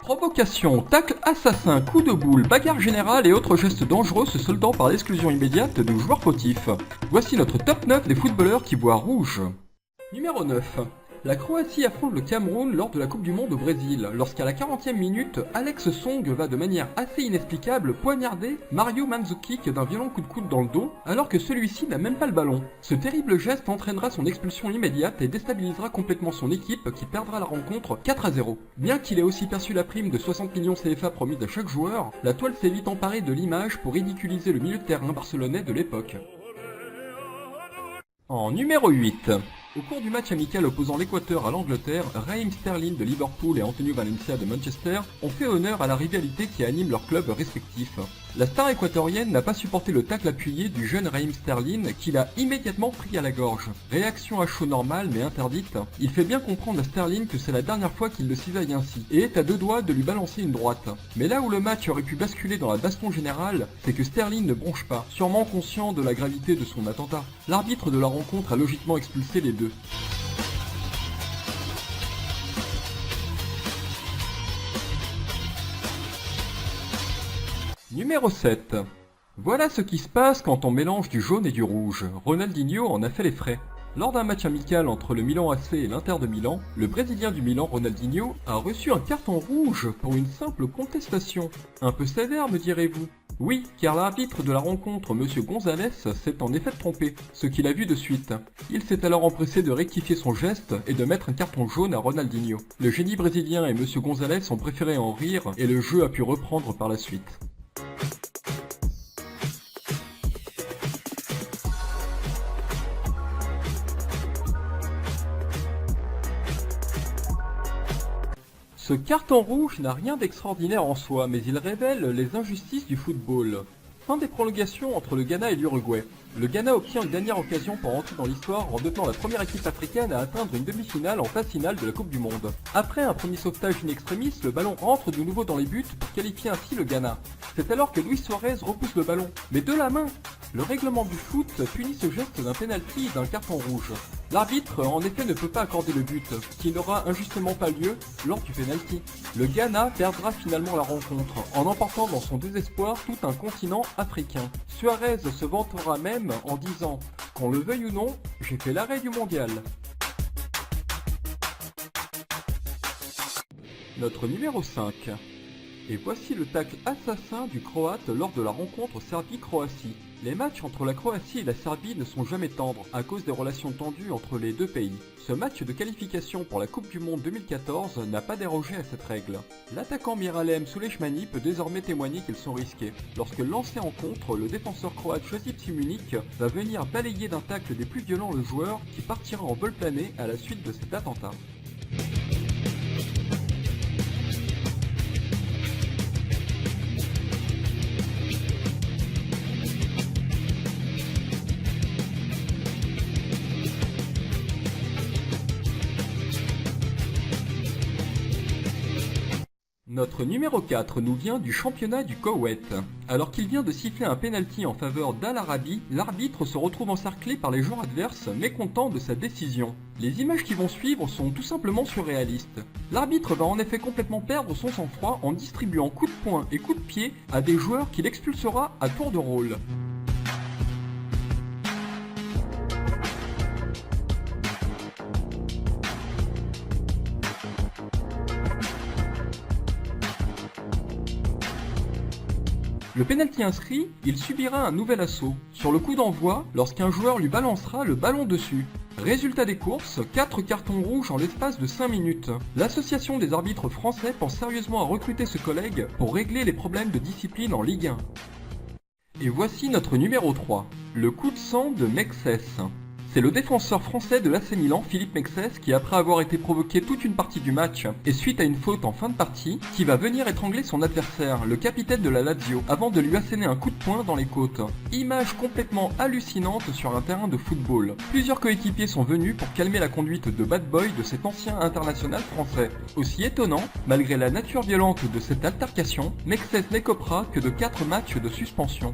Provocation, tacle assassin, coup de boule, bagarre générale et autres gestes dangereux se soldant par l'exclusion immédiate de joueurs fautifs. Voici notre top 9 des footballeurs qui voient rouge. Numéro 9. La Croatie affronte le Cameroun lors de la Coupe du Monde au Brésil, lorsqu'à la 40e minute, Alex Song va de manière assez inexplicable poignarder Mario Mandzukic d'un violent coup de coude dans le dos, alors que celui-ci n'a même pas le ballon. Ce terrible geste entraînera son expulsion immédiate et déstabilisera complètement son équipe qui perdra la rencontre 4-0. Bien qu'il ait aussi perçu la prime de 60 millions CFA promise à chaque joueur, la toile s'est vite emparée de l'image pour ridiculiser le milieu de terrain barcelonais de l'époque. En numéro 8. Au cours du match amical opposant l'Équateur à l'Angleterre, Raheem Sterling de Liverpool et Antonio Valencia de Manchester ont fait honneur à la rivalité qui anime leurs clubs respectifs. La star équatorienne n'a pas supporté le tacle appuyé du jeune Raheem Sterling qui l'a immédiatement pris à la gorge. Réaction à chaud normale mais interdite, il fait bien comprendre à Sterling que c'est la dernière fois qu'il le cisaille ainsi et est à deux doigts de lui balancer une droite. Mais là où le match aurait pu basculer dans la baston générale, c'est que Sterling ne bronche pas, sûrement conscient de la gravité de son attentat. L'arbitre de la rencontre a logiquement expulsé les deux. Numéro 7. Voilà ce qui se passe quand on mélange du jaune et du rouge. Ronaldinho en a fait les frais. Lors d'un match amical entre le Milan AC et l'Inter de Milan, le Brésilien du Milan, Ronaldinho, a reçu un carton rouge pour une simple contestation. Un peu sévère, me direz-vous? Oui, car l'arbitre de la rencontre, M. Gonzalez, s'est en effet trompé, ce qu'il a vu de suite. Il s'est alors empressé de rectifier son geste et de mettre un carton jaune à Ronaldinho. Le génie brésilien et M. Gonzalez ont préféré en rire et le jeu a pu reprendre par la suite. Ce carton rouge n'a rien d'extraordinaire en soi, mais il révèle les injustices du football. Fin des prolongations entre le Ghana et l'Uruguay. Le Ghana obtient une dernière occasion pour entrer dans l'histoire en devenant la première équipe africaine à atteindre une demi-finale en phase finale de la Coupe du Monde. Après un premier sauvetage in extremis, le ballon rentre de nouveau dans les buts pour qualifier ainsi le Ghana. C'est alors que Luis Suarez repousse le ballon, mais de la main. Le règlement du foot punit ce geste d'un penalty et d'un carton rouge. L'arbitre en effet ne peut pas accorder le but, qui n'aura injustement pas lieu lors du penalty. Le Ghana perdra finalement la rencontre, en emportant dans son désespoir tout un continent africain. Suarez se vantera même en disant « Qu'on le veuille ou non, j'ai fait l'arrêt du mondial ». Notre numéro 5. Et voici le tacle assassin du Croate lors de la rencontre Serbie-Croatie. Les matchs entre la Croatie et la Serbie ne sont jamais tendres à cause des relations tendues entre les deux pays. Ce match de qualification pour la Coupe du Monde 2014 n'a pas dérogé à cette règle. L'attaquant Miralem Sulejmani peut désormais témoigner qu'ils sont risqués. Lorsque lancé en contre, le défenseur croate Josip Simunic va venir balayer d'un tacle des plus violents le joueur qui partira en vol plané à la suite de cet attentat. Notre numéro 4 nous vient du championnat du Koweït. Alors qu'il vient de siffler un penalty en faveur d'Al Arabi, l'arbitre se retrouve encerclé par les joueurs adverses, mécontents de sa décision. Les images qui vont suivre sont tout simplement surréalistes. L'arbitre va en effet complètement perdre son sang-froid en distribuant coups de poing et coups de pied à des joueurs qu'il expulsera à tour de rôle. Le penalty inscrit, il subira un nouvel assaut, sur le coup d'envoi, lorsqu'un joueur lui balancera le ballon dessus. Résultat des courses, 4 cartons rouges en l'espace de 5 minutes. L'association des arbitres français pense sérieusement à recruter ce collègue pour régler les problèmes de discipline en Ligue 1. Et voici notre numéro 3, le coup de sang de Mexès. C'est le défenseur français de l'AC Milan, Philippe Mexès, qui après avoir été provoqué toute une partie du match et suite à une faute en fin de partie, qui va venir étrangler son adversaire, le capitaine de la Lazio, avant de lui asséner un coup de poing dans les côtes. Image complètement hallucinante sur un terrain de football. Plusieurs coéquipiers sont venus pour calmer la conduite de bad boy de cet ancien international français. Aussi étonnant, malgré la nature violente de cette altercation, Mexès n'écopera que de 4 matchs de suspension.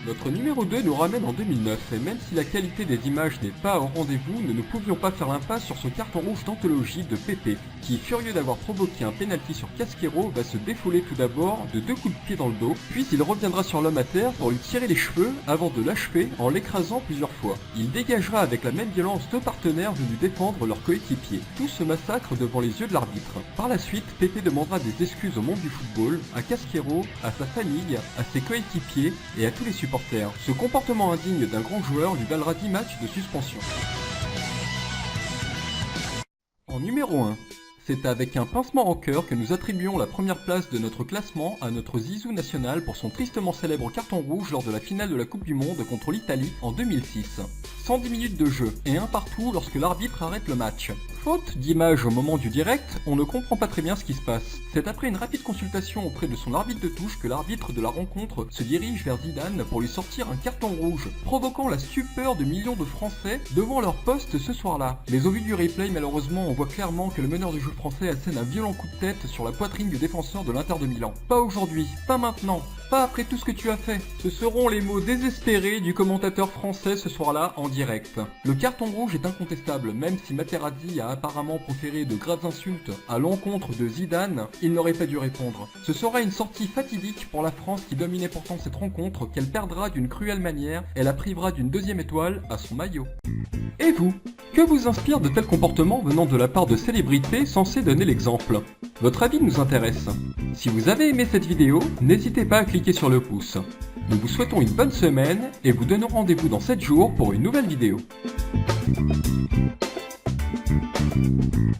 Notre numéro 2 nous ramène en 2009 et même si la qualité des images n'est pas au rendez-vous, nous ne pouvions pas faire l'impasse sur ce carton rouge d'anthologie de Pepe, qui, furieux d'avoir provoqué un pénalty sur Casquero, va se défouler tout d'abord de 2 coups de pied dans le dos, puis il reviendra sur l'homme à terre pour lui tirer les cheveux avant de l'achever en l'écrasant plusieurs fois. Il dégagera avec la même violence 2 partenaires venus défendre leurs coéquipiers. Tout se massacre devant les yeux de l'arbitre. Par la suite, Pepe demandera des excuses au monde du football, à Casquero, à sa famille, à ses coéquipiers et à tous les supporters. Ce comportement indigne d'un grand joueur lui valera 10 matchs de suspension. En numéro 1, c'est avec un pincement au cœur que nous attribuons la première place de notre classement à notre Zizou national pour son tristement célèbre carton rouge lors de la finale de la Coupe du Monde contre l'Italie en 2006. 110 minutes de jeu et un partout lorsque l'arbitre arrête le match. Faute d'image au moment du direct, on ne comprend pas très bien ce qui se passe. C'est après une rapide consultation auprès de son arbitre de touche que l'arbitre de la rencontre se dirige vers Zidane pour lui sortir un carton rouge, provoquant la stupeur de millions de Français devant leur poste ce soir-là. Mais au vu du replay, malheureusement, on voit clairement que le meneur du jeu français assène un violent coup de tête sur la poitrine du défenseur de l'Inter de Milan. Pas aujourd'hui, pas maintenant, pas après tout ce que tu as fait. Ce seront les mots désespérés du commentateur français ce soir-là en direct. Le carton rouge est incontestable, même si Materazzi a apparemment proféré de graves insultes à l'encontre de Zidane, il n'aurait pas dû répondre. Ce sera une sortie fatidique pour la France qui dominait pourtant cette rencontre, qu'elle perdra d'une cruelle manière et la privera d'une 2e étoile à son maillot. Et vous? Que vous inspire de tels comportements venant de la part de célébrités censées donner l'exemple? Votre avis nous intéresse. Si vous avez aimé cette vidéo, n'hésitez pas à cliquer sur le pouce. Nous vous souhaitons une bonne semaine et vous donnons rendez-vous dans 7 jours pour une nouvelle vidéo.